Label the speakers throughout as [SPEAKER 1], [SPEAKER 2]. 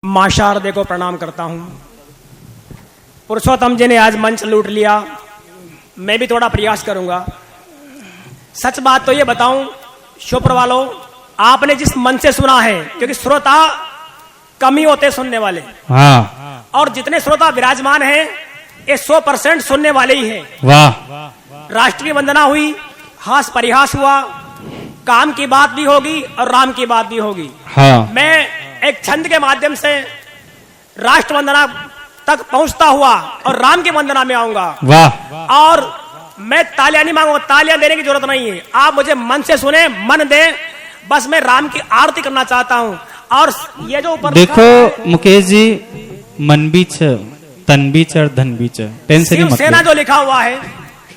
[SPEAKER 1] मां शारदे को प्रणाम करता हूं। पुरुषोत्तम जी ने आज मंच लूट लिया, मैं भी थोड़ा प्रयास करूंगा। सच बात तो ये बताऊं शोपर वालों, आपने जिस मन से सुना है, क्योंकि श्रोता कम ही होते सुनने वाले, हाँ। और जितने श्रोता विराजमान हैं ये 100% सुनने वाले ही हैं। वाह। राष्ट्रीय वंदना हुई, हास परिहास हुआ, काम की बात भी होगी और राम की बात भी होगी। हाँ। मैं एक छंद के माध्यम से राष्ट्र वंदना तक पहुंचता हुआ और राम की वंदना में आऊंगा। वाह। और मैं तालियां नहीं मांगूंगा, तालियां देने की जरूरत नहीं है, आप मुझे मन से सुने, मन दे, बस मैं राम की आरती करना चाहता हूं। और ये जो ऊपर
[SPEAKER 2] देखो मुकेश जी, मन भी छ, तन भी च, धन भी च, टेंशन मत।
[SPEAKER 1] सेना जो लिखा हुआ है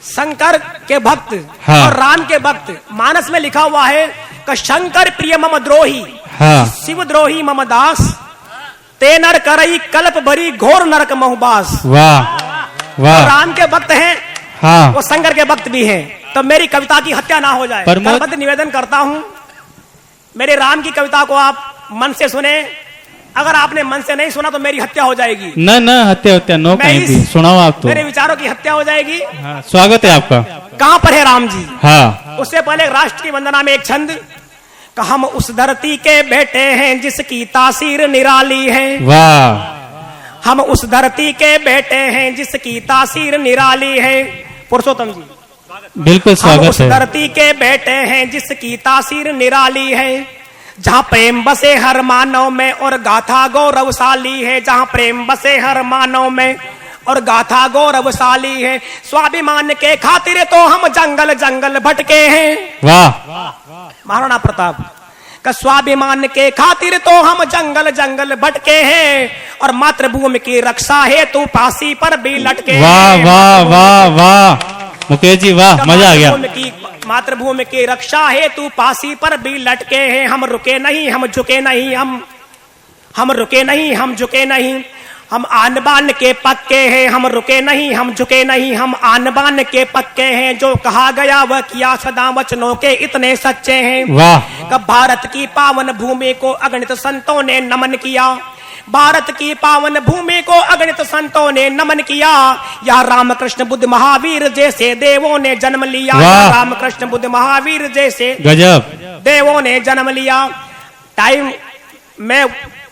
[SPEAKER 1] शंकर के भक्त, हाँ। और राम के भक्त, मानस में लिखा हुआ है कि शंकर प्रिय मम द्रोही, हाँ। शिव द्रोही मम दास, ते नर करई कल्प भरी घोर नरक महबास। वाह वाह। राम के भक्त हैं, हाँ। वो शंकर के भक्त भी हैं, तो मेरी कविता की हत्या ना हो जाए, करबद्ध निवेदन करता हूं। मेरे राम की कविता को आप मन से सुने, अगर आपने मन से नहीं सुना तो मेरी हत्या हो जाएगी। न हत्या नो कहीं भी सुनाओ आप तो, मेरे विचारों की हत्या हो जाएगी। हाँ, स्वागत है आपका। कहां पर है राम जी? हाँ। उससे पहले राष्ट्र की वंदना में एक छंद, हम उस धरती के बेटे हैं जिसकी तासीर निराली है। वाह। हम उस धरती के बेटे हैं जिसकी तासीर निराली है। पुरुषोत्तम जी
[SPEAKER 2] बिल्कुल स्वागत है।
[SPEAKER 1] उस धरती के बेटे हैं जिसकी तासीर निराली है, जहाँ प्रेम बसे हर मानव में और गाथा गौरवशाली है। जहाँ प्रेम बसे हर मानव में और गाथा गौरवशाली है। स्वाभिमान के खातिर तो हम जंगल जंगल भटके हैं। वाह। महाराणा प्रताप का स्वाभिमान के खातिर तो हम जंगल जंगल भटके हैं, और मातृभूमि की रक्षा है तू फांसी पर भी लटके।
[SPEAKER 2] वाह वाह वाह वाह मुकेश जी, वाह, मजा आ गया।
[SPEAKER 1] मातृभूमि की रक्षा है तू फांसी पर भी लटके हैं। हम रुके नहीं, हम झुके नहीं, हम रुके नहीं, हम झुके नहीं, हम आन बान के पक्के हैं। हम रुके नहीं, हम झुके नहीं, हम आन बान के पक्के हैं। जो कहा गया वह किया, सदा वचनों के इतने सच्चे हैं। वाह। कब भारत की पावन भूमि को अगणित संतों ने नमन किया, भारत की पावन भूमि को अगणित संतों ने नमन किया। यहाँ रामकृष्ण बुद्ध महावीर जैसे देवों ने जन्म लिया। रामकृष्ण बुद्ध महावीर जैसे गजब देवों ने जन्म लिया। टाइम मैं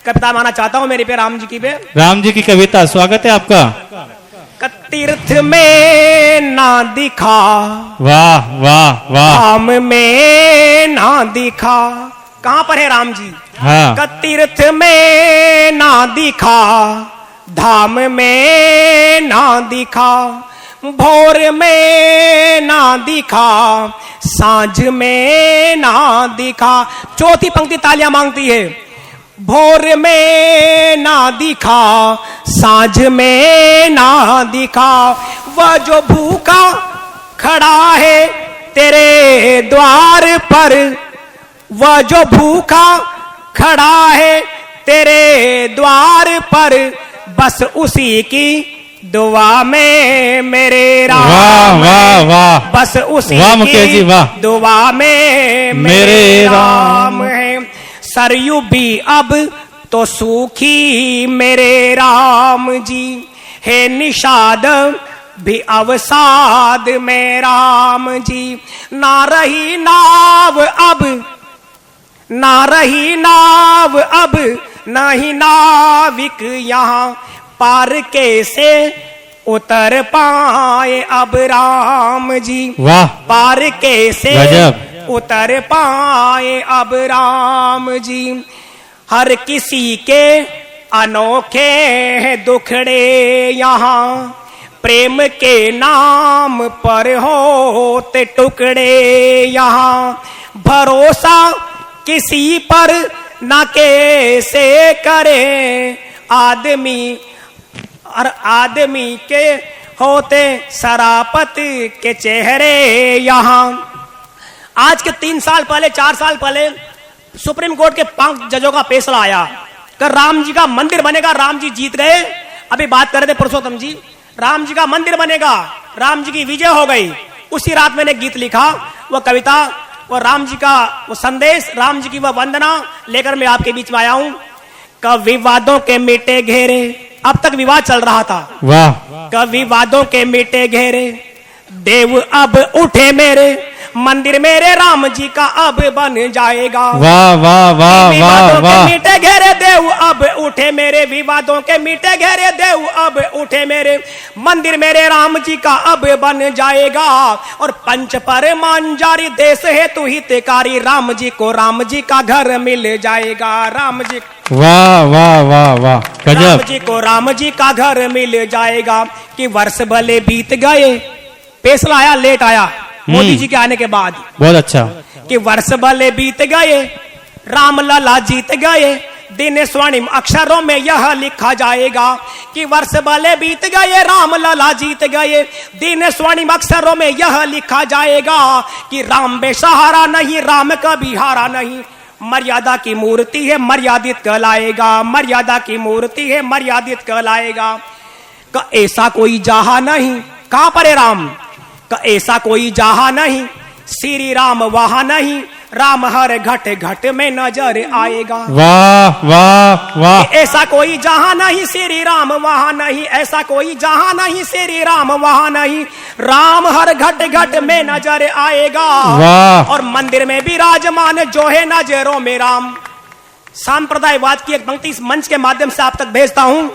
[SPEAKER 1] कविता माना चाहता हूँ मेरे पे राम जी की पे।
[SPEAKER 2] राम जी की कविता, स्वागत है आपका।
[SPEAKER 1] तीर्थ में ना दिखा,
[SPEAKER 2] वाह वाह वाह,
[SPEAKER 1] धाम में ना दिखा। कहां पर है राम जी? हाँ। तीर्थ में ना दिखा, धाम में ना दिखा, भोर में ना दिखा, सांझ में ना दिखा। चौथी पंक्ति तालियां मांगती है। भोर में ना दिखा, सांझ में ना दिखा, वह जो भूखा खड़ा है तेरे द्वार पर, वह जो भूखा खड़ा है तेरे द्वार पर, बस उसी की दुआ में मेरे राम।
[SPEAKER 2] वाह वाह वाह,
[SPEAKER 1] बस उसी
[SPEAKER 2] की
[SPEAKER 1] दुआ में मेरे राम है। सरयू भी अब तो सूखी मेरे राम जी, है निषाद भी अवसाद में राम जी। ना रही नाव अब, ना रही नाव अब, ना ही नाविक यहाँ पार कैसे उतर पाए अब राम जी। वाह। पार कैसे उतर पाए अब राम जी। हर किसी के अनोखे हैं दुखड़े यहाँ, प्रेम के नाम पर होते टुकड़े यहाँ। भरोसा किसी पर न कैसे करे आदमी, और आदमी के होते शराफत के चेहरे यहाँ। आज के 3 साल पहले, 4 साल पहले सुप्रीम कोर्ट के 5 जजों का फैसला आया कि राम जी का मंदिर बनेगा। राम जी जीत गए। अभी बात कर रहे थे पुरुषोत्तम जी, राम जी का मंदिर बनेगा, राम जी की विजय हो गई। उसी रात मैंने गीत लिखा, वो कविता, वो राम जी का वो संदेश, राम जी की वह वंदना लेकर मैं आपके बीच में आया हूं। कब विवादों के मिटे घेरे, अब तक विवाद चल रहा था,
[SPEAKER 2] वाह
[SPEAKER 1] कब विवादों के मिटे घेरे, देव अब उठे मेरे, मंदिर मेरे राम जी का अब बन जाएगा।
[SPEAKER 2] वाह वाह वाह वाह
[SPEAKER 1] विवादों के
[SPEAKER 2] वाह।
[SPEAKER 1] मीठे घेरे देव अब उठे मेरे, विवादों के मीठे घेरे देव अब उठे मेरे, मंदिर मेरे राम जी का अब बन जाएगा। और पंच परमान जारी देश है तू हितकारी, राम जी को राम जी का घर मिल जाएगा। राम जी,
[SPEAKER 2] वाह वाह वाह वाह,
[SPEAKER 1] राम
[SPEAKER 2] गजब।
[SPEAKER 1] जी को राम जी का घर मिल जाएगा। कि वर्ष भले बीत गए, फैसला आया लेट आया मोदी जी के आने के बाद,
[SPEAKER 2] बहुत अच्छा।
[SPEAKER 1] कि वर्ष भले बीत गए, राम लला जीत गए, दिन स्वर्णिम अक्षरों में यह लिखा जाएगा। कि वर्ष भले बीत गए, राम लला जीत गए, दिन स्वर्णिम अक्षरों में यह लिखा जाएगा। कि राम बेसहारा नहीं, राम कभी हारा नहीं, मर्यादा की मूर्ति है मर्यादित कहलाएगा, मर्यादा की मूर्ति है मर्यादित कहलाएगा। का ऐसा कोई जहां नहीं, कहां पर है राम, का ऐसा कोई जहां नहीं, श्री राम वहां नहीं, राम हर घट घट में नजर आएगा।
[SPEAKER 2] वाह वाह वाह।
[SPEAKER 1] ऐसा कोई जहां नहीं, श्री राम वहां नहीं, ऐसा कोई जहां नहीं, श्री राम वहां नहीं, राम हर घट घट में नजर आएगा।
[SPEAKER 2] वाह।
[SPEAKER 1] और मंदिर में विराजमान जो है नजरों में राम। सांप्रदायवाद की एक पंक्ति इस मंच के माध्यम से आप तक भेजता हूं।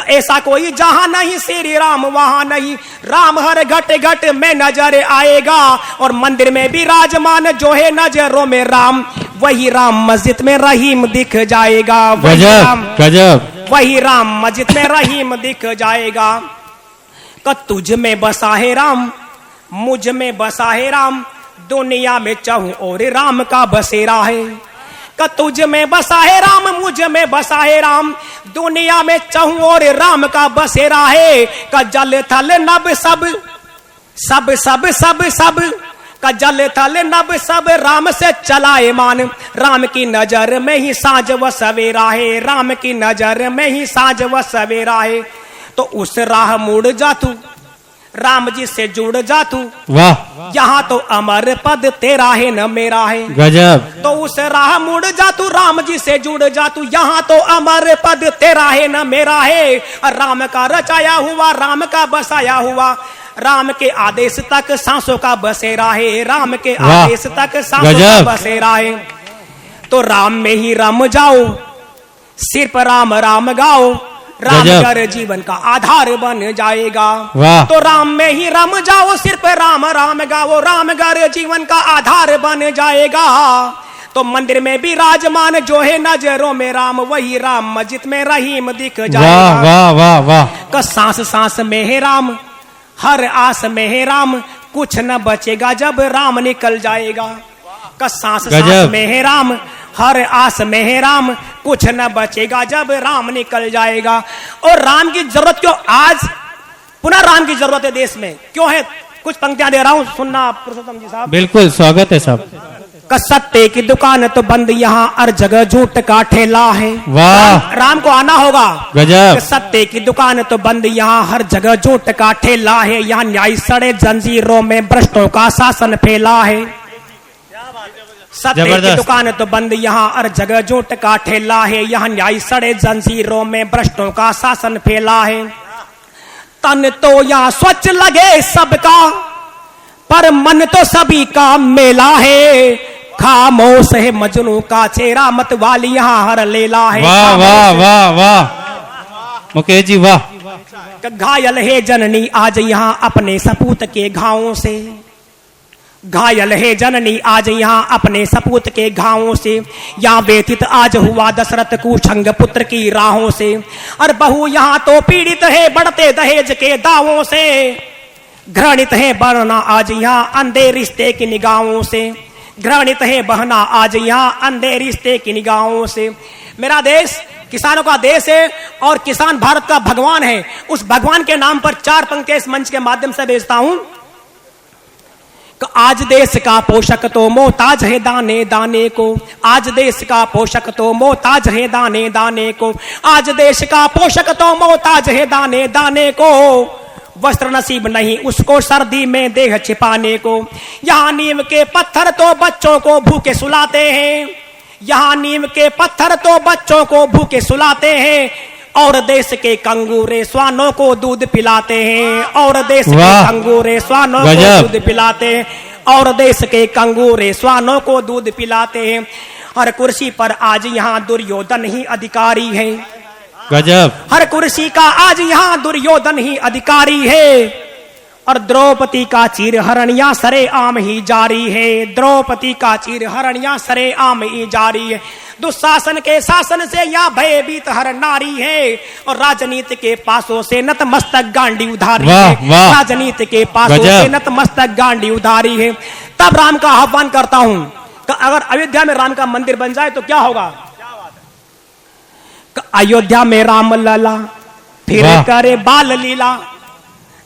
[SPEAKER 1] ऐसा कोई जहां नहीं, श्री राम वहां नहीं, राम हर घट घट में नजर आएगा। और मंदिर में विराजमान जो है नजरों में राम, वही राम मस्जिद में रहीम दिख जाएगा।
[SPEAKER 2] गजब गजब।
[SPEAKER 1] वही राम मस्जिद में रहीम दिख जाएगा। तुझ में बसा है राम, मुझ में बसा है राम, दुनिया में चाहूं और राम का बसेरा है। तुझ में बसा है राम, मुझ में बसा है राम, दुनिया में चाहूं और राम का बसेरा है। का जल थल नभ सब सब सब सब सब, का जल थल नभ सब, राम से चलाए मान, राम की नजर में ही साँझ व सवेरा है, राम की नजर में ही साँझ व सवेरा है। तो उस राह मुड़ जा तू, राम जी से जुड़ जा तू,
[SPEAKER 2] वाह।
[SPEAKER 1] यहाँ तो अमर पद तेरा है न मेरा है।
[SPEAKER 2] गजब।
[SPEAKER 1] तो उस राह मुड़ जा तू, राम जी से जुड़ जा तू, यहाँ तो अमर पद तेरा है न मेरा है। राम का रचाया हुआ, राम का बसाया हुआ, राम के आदेश तक सांसों का बसेरा है, राम के आदेश तक सांसों का बसेरा है। तो राम में ही रम जाओ, सिर्फ राम राम गाओ, राम कर जीवन का आधार बन जाएगा। तो राम में ही रम जाओ, सिर्फ राम राम गाओ, राम कर जीवन का आधार बन जाएगा। तो मंदिर में विराजमान जो है नजरों में राम, वही राम मस्जिद में रहीम दिख जाएगा।
[SPEAKER 2] वाह वाह वाह वाह।
[SPEAKER 1] का सांस सांस में है राम, हर आस में है राम, कुछ न बचेगा जब राम निकल जाएगा। का सांस सांस में है राम, हर आस में है राम, कुछ न बचेगा जब राम निकल जाएगा। और राम की जरूरत क्यों आज पुनः राम की जरूरत है देश में, क्यों है? कुछ पंक्तियां दे रहा हूं, सुनना पुरुषोत्तम जी साहब।
[SPEAKER 2] बिल्कुल स्वागत है साहब।
[SPEAKER 1] सत्ते की दुकान तो बंद, यहाँ हर जगह झूठ का ठेला है।
[SPEAKER 2] वाह।
[SPEAKER 1] राम को आना होगा।
[SPEAKER 2] गजब।
[SPEAKER 1] सत्ते की दुकान तो बंद, यहाँ हर जगह झूठ का ठेला है, यहाँ न्याय सड़े जंजीरों में भ्रष्टों का शासन फैला है। सत्ते की दुकान तो बंद, यहाँ हर जगह झूठ का ठेला है, यहाँ न्याय सड़े जंजीरों में भ्रष्टों का शासन फैला है। तन तो यहाँ स्वच्छ लगे सबका, पर मन तो सभी का मेला है। खामोश है मजनू का चेहरा, मत वाली यहाँ हर लेला है।
[SPEAKER 2] वाह वाह वाह वाह मुकेश जी वाह।
[SPEAKER 1] घायल है जननी आज यहाँ अपने सपूत के घावों से, घायल है जननी आज यहाँ अपने सपूत के घावों से, यहाँ व्यथित आज हुआ दशरथ कुशंग पुत्र की राहों से। और बहू यहाँ तो पीड़ित है बढ़ते दहेज के दावों से, घृणित है बहना आज यहाँ अंधे रिश्ते की निगाहों से, घृणित है बहना आज यहाँ अंधे रिश्ते की निगाहों से। मेरा देश किसानों का देश है और किसान भारत का भगवान है। उस भगवान के नाम पर चार पंक्तियां इस मंच के माध्यम से भेजता हूं। आज देश का पोषक तो मोहताज है दाने दाने को, आज देश का पोषक तो मोहताज है दाने दाने को, आज देश का पोषक तो मोहताज है दाने दाने को। वस्त्र नसीब नहीं उसको सर्दी में देह छिपाने को, यहाँ नीम के पत्थर तो बच्चों को भूखे सुलाते हैं, यहाँ नीम के पत्थर तो बच्चों को भूखे सुलाते हैं, और देश के कंगूरे श्वानों को दूध पिलाते हैं, और देश के कंगूरे श्वानों को दूध पिलाते हैं, और देश के कंगूरे श्वानों को दूध पिलाते हैं। हर कुर्सी पर आज यहाँ दुर्योधन ही अधिकारी है।
[SPEAKER 2] गजब।
[SPEAKER 1] हर कुर्सी का आज यहाँ दुर्योधन ही अधिकारी है, और द्रौपदी का चीर हरणिया सरे आम ही जारी है। द्रौपदी का चीर हरणिया सरे आम ही जारी है। दुशासन के शासन से यहाँ भयभीत हर नारी है, और राजनीति के पासों से नतमस्तक गांडी उधारी है। राजनीति के पासों से नतमस्तक गांडी उधारी है। तब राम का आह्वान करता हूं कि अगर अयोध्या में राम का मंदिर बन जाए तो क्या होगा। अयोध्या में राम लला फिर करे बाल लीला,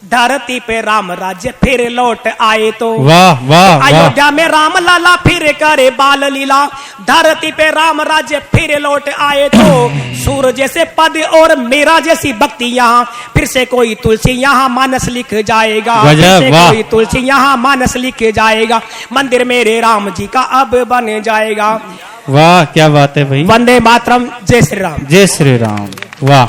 [SPEAKER 1] धरती पे राम राज्य फिर लौट आए तो।
[SPEAKER 2] वाह वाह।
[SPEAKER 1] अयोध्या में राम लाला फिर करे बाल लीला, धरती पे राम राज्य फिर लौट आए तो। सूर्य जैसे पद और मेरा जैसी भक्ति यहाँ, फिर से कोई तुलसी यहाँ मानस लिख जाएगा। फिर से कोई तुलसी यहाँ मानस लिख जाएगा। मंदिर मेरे राम जी का अब बन जाएगा।
[SPEAKER 2] वाह क्या बात है भाई।
[SPEAKER 1] वंदे मातरम। जय श्री राम।
[SPEAKER 2] जय श्री राम। वाह।